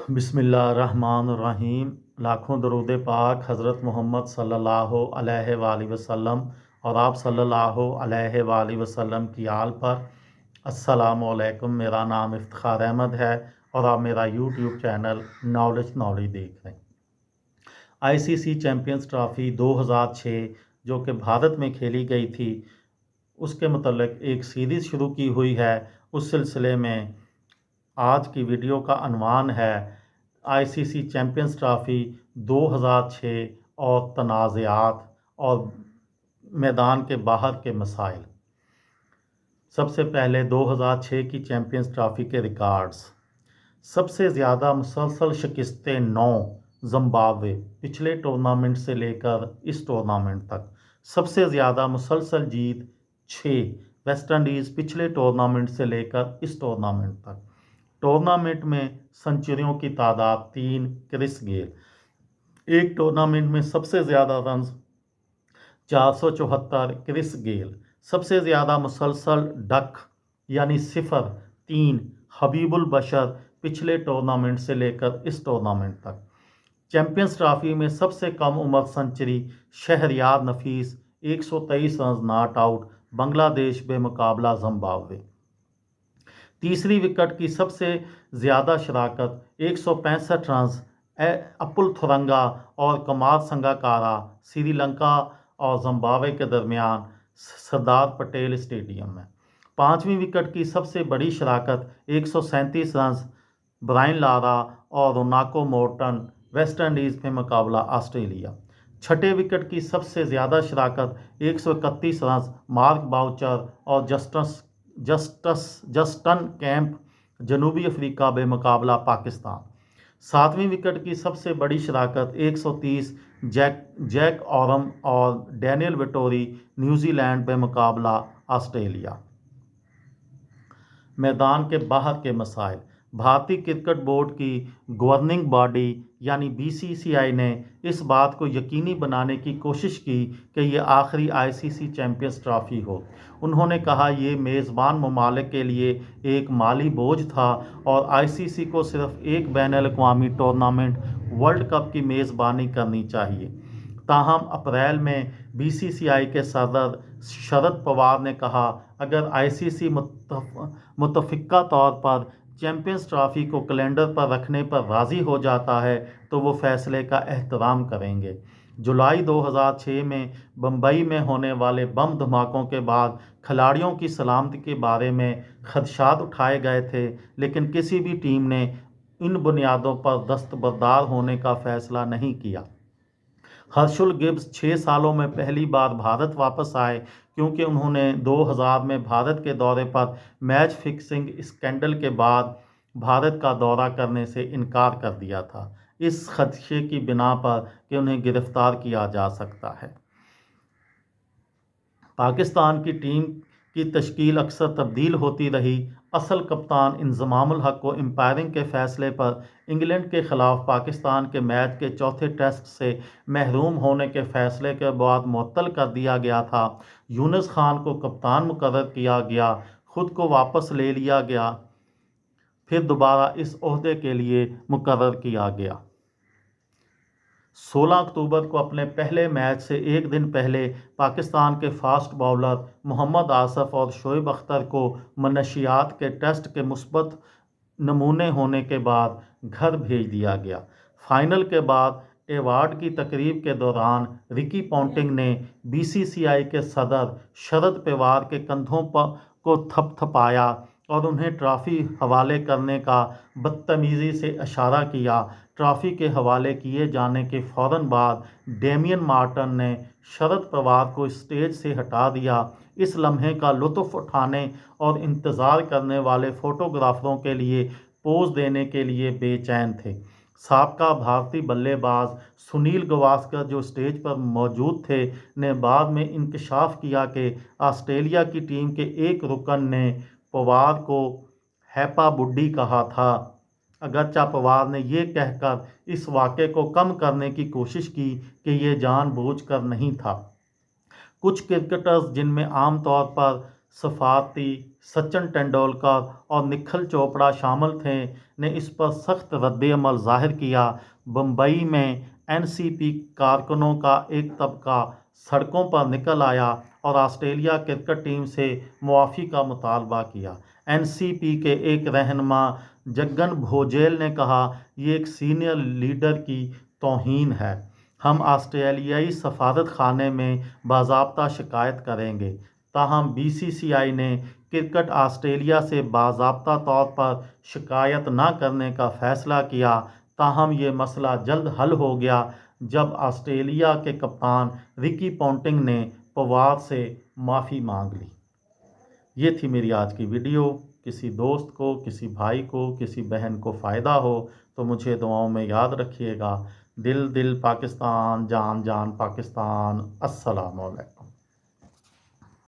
बिस्मिल्लाहिर्रहमानिर्रहीम। लाखों दरूद पाक हज़रत मोहम्मद सल्लल्लाहु अलैहि वसल्लम और आप सल्लल्लाहु अलैहि वसल्लम की आल पर। अस्सलामु अलैकुम। मेरा नाम इफ्तिखार अहमद है और आप मेरा यूट्यूब चैनल नॉलेज देख रहे हैं। आईसीसी चैम्पियंस ट्रॉफ़ी 2006 जो कि भारत में खेली गई थी, उसके मतलब एक सीरीज़ शुरू की हुई है। उस सिलसिले में आज की वीडियो का अनवान है आईसीसी चैम्पियंस ट्रॉफ़ी 2006 और तनाज़ात और मैदान के बाहर के मसाइल। सबसे पहले 2006 की चैम्पियंस ट्रॉफ़ी के रिकॉर्ड्स। सबसे ज़्यादा मुसलसल शिकस्तें 9 ज़िम्बाब्वे पिछले टूर्नामेंट से लेकर इस टूर्नामेंट तक। सबसे ज़्यादा मुसलसल जीत 6 वेस्ट इंडीज़ पिछले टूर्नामेंट से लेकर इस टूर्नामेंट तक। टूर्नामेंट में सेंचुरियों की तादाद 3 क्रिस गेल। एक टूर्नामेंट में सबसे ज़्यादा रन 474 क्रिस गेल। सबसे ज़्यादा मुसलसल डक यानी 0-3 हबीबुल बशर पिछले टूर्नामेंट से लेकर इस टूर्नामेंट तक। चैम्पियंस ट्रॉफ़ी में सबसे कम उम्र century Shahryar Nafees 123 run not out, Bangladesh बेमुकाबला ज़िम्बाब्वे। तीसरी विकेट की सबसे ज़्यादा शराकत 165 रन अपुल थुरंगा और कुमार संगकारा श्रीलंका और ज़िम्बाब्वे के दरमियान सरदार पटेल स्टेडियम में। पाँचवीं विकेट की सबसे बड़ी शराकत 137 रन ब्रायन लारा और रोनाको मोर्टन वेस्ट इंडीज़ में मुकाबला ऑस्ट्रेलिया। छठे विकेट की सबसे ज़्यादा शराकत 131 रन मार्क बाउचर और जस्टन कैंप जनूबी अफ्रीका बेमुकाबला पाकिस्तान। सातवीं विकेट की सबसे बड़ी शराकत 130 जैक ऑरम और डैनियल विटोरी न्यूजीलैंड बेमुकाबला ऑस्ट्रेलिया। मैदान के बाहर के मसाइल। भारतीय क्रिकेट बोर्ड की गवर्निंग बॉडी यानी बीसीसीआई ने इस बात को यकीनी बनाने की कोशिश की कि ये आखिरी आईसीसी चैम्पियंस ट्रॉफ़ी हो। उन्होंने कहा ये मेज़बान ममालिक के लिए एक माली बोझ था और आईसीसी को सिर्फ एक बैनुल-अक़वामी टूर्नामेंट वर्ल्ड कप की मेज़बानी करनी चाहिए। ताहम अप्रैल में बीसीसीआई के सदर शरद पवार ने कहा, अगर आईसीसी मुतफ़िक़ा तौर पर चैम्पियंस ट्रॉफ़ी को कैलेंडर पर रखने पर राज़ी हो जाता है तो वो फैसले का एहतराम करेंगे। जुलाई 2006 में बम्बई में होने वाले बम धमाकों के बाद खिलाड़ियों की सलामती के बारे में खदशात उठाए गए थे, लेकिन किसी भी टीम ने इन बुनियादों पर दस्तबरदार होने का फैसला नहीं किया। हर्षुल गिब्स 6 सालों में पहली बार भारत वापस आए क्योंकि उन्होंने 2000 में भारत के दौरे पर मैच फिक्सिंग स्कैंडल के बाद भारत का दौरा करने से इनकार कर दिया था, इस खदशे की बिना पर कि उन्हें गिरफ्तार किया जा सकता है। पाकिस्तान की टीम की तश्कील अक्सर तब्दील होती रही। असल कप्तान इंज़मामुल हक को एम्पायरिंग के फैसले पर इंग्लैंड के ख़िलाफ़ पाकिस्तान के मैच के चौथे टेस्ट से महरूम होने के फैसले के बाद मुअत्तल कर दिया गया था। यूनुस खान को कप्तान मुकर्रर किया गया, खुद को वापस ले लिया गया, फिर दोबारा इस ओहदे के लिए मुकर्रर किया गया। 16 अक्टूबर को अपने पहले मैच से एक दिन पहले पाकिस्तान के फास्ट बॉलर मोहम्मद आसिफ और शोएब अख्तर को मनशियात के टेस्ट के मुस्बत नमूने होने के बाद घर भेज दिया गया। फाइनल के बाद एवार्ड की तकरीब के दौरान रिकी पॉन्टिंग ने बीसीसीआई के सदर शरद पवार के कंधों को थपथपाया और उन्हें ट्रॉफ़ी हवाले करने का बदतमीज़ी से इशारा किया। ट्रॉफ़ी के हवाले किए जाने के फ़ौरन बाद डेमियन मार्टिन ने शरद पवार को स्टेज से हटा दिया। इस लम्हे का लुत्फ़ उठाने और इंतज़ार करने वाले फ़ोटोग्राफ़रों के लिए पोज देने के लिए बेचैन थे। साबका भारतीय बल्लेबाज सुनील गावस्कर जो स्टेज पर मौजूद थे ने बाद में इंकशाफ किया कि ऑस्ट्रेलिया की टीम के एक रुकन ने पवार को हैपा बुड्डी कहा था, अगरचे पवार ने यह कहकर इस वाक़े को कम करने की कोशिश की कि यह जानबूझकर नहीं था। कुछ क्रिकेटर्स जिनमें आम तौर पर सफारती सचिन तेंदुलकर और निखिल चोपड़ा शामिल थे, ने इस पर सख्त रद्द-ए-अमल ज़ाहिर किया। बम्बई में एनसीपी कारकुनों का एक तबका सड़कों पर निकल आया और ऑस्ट्रेलिया क्रिकेट टीम से मुआफ़ी का मुतालबा किया। एनसीपी के एक रहनुमा जग्गन भोजेल ने कहा, ये एक सीनियर लीडर की तौहीन है। हम ऑस्ट्रेलियाई सफारत खाने में बाज़ाब्ता शिकायत करेंगे। ताहम बीसीसीआई ने क्रिकेट ऑस्ट्रेलिया से बाज़ाब्ता तौर पर शिकायत न करने का फ़ैसला किया। ताहम ये मसला जल्द हल हो गया जब ऑस्ट्रेलिया के कप्तान रिकी पोंटिंग ने पवार से माफ़ी मांग ली। ये थी मेरी आज की वीडियो। किसी दोस्त को, किसी भाई को, किसी बहन को फ़ायदा हो तो मुझे दुआओं में याद रखिएगा। दिल दिल पाकिस्तान, जान जान पाकिस्तान। अस्सलाम वालेकुम।